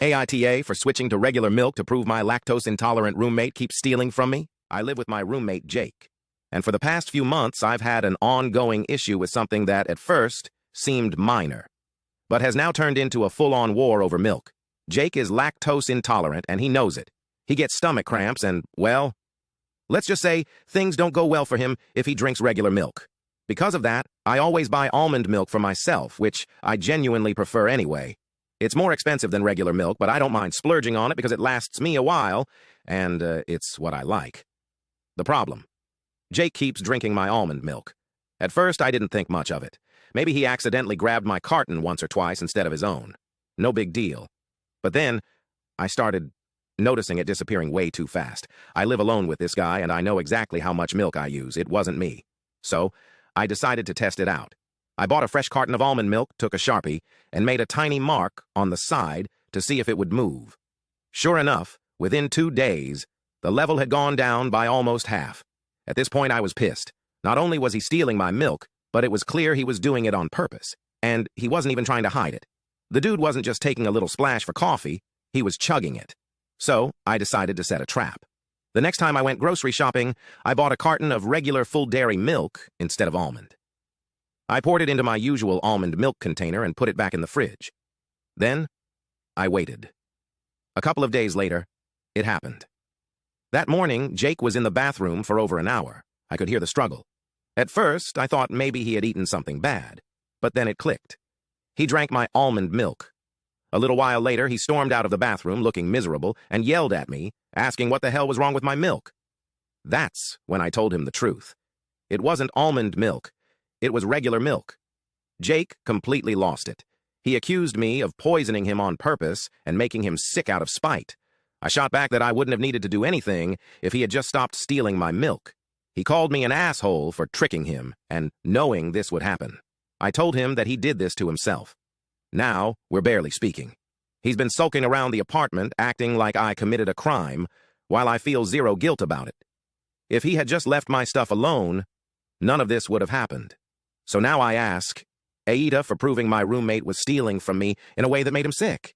AITA for switching to regular milk to prove my lactose-intolerant roommate keeps stealing from me? I live with my roommate, Jake. And for the past few months, I've had an ongoing issue with something that, at first, seemed minor, but has now turned into a full-on war over milk. Jake is lactose-intolerant, and he knows it. He gets stomach cramps and, well, let's just say things don't go well for him if he drinks regular milk. Because of that, I always buy almond milk for myself, which I genuinely prefer anyway. It's more expensive than regular milk, but I don't mind splurging on it because it lasts me a while, and it's what I like. The problem: Jake keeps drinking my almond milk. At first, I didn't think much of it. Maybe he accidentally grabbed my carton once or twice instead of his own. No big deal. But then, I started noticing it disappearing way too fast. I live alone with this guy, and I know exactly how much milk I use. It wasn't me. So, I decided to test it out. I bought a fresh carton of almond milk, took a Sharpie, and made a tiny mark on the side to see if it would move. Sure enough, within 2 days, the level had gone down by almost half. At this point, I was pissed. Not only was he stealing my milk, but it was clear he was doing it on purpose, and he wasn't even trying to hide it. The dude wasn't just taking a little splash for coffee, he was chugging it. So, I decided to set a trap. The next time I went grocery shopping, I bought a carton of regular full dairy milk instead of almond. I poured it into my usual almond milk container and put it back in the fridge. Then, I waited. A couple of days later, it happened. That morning, Jake was in the bathroom for over an hour. I could hear the struggle. At first, I thought maybe he had eaten something bad, but then it clicked. He drank my almond milk. A little while later, he stormed out of the bathroom looking miserable and yelled at me, asking what the hell was wrong with my milk. That's when I told him the truth. It wasn't almond milk. It was regular milk. Jake completely lost it. He accused me of poisoning him on purpose and making him sick out of spite. I shot back that I wouldn't have needed to do anything if he had just stopped stealing my milk. He called me an asshole for tricking him and knowing this would happen. I told him that he did this to himself. Now, we're barely speaking. He's been sulking around the apartment, acting like I committed a crime, while I feel zero guilt about it. If he had just left my stuff alone, none of this would have happened. So now I ask AITA for proving my roommate was stealing from me in a way that made him sick.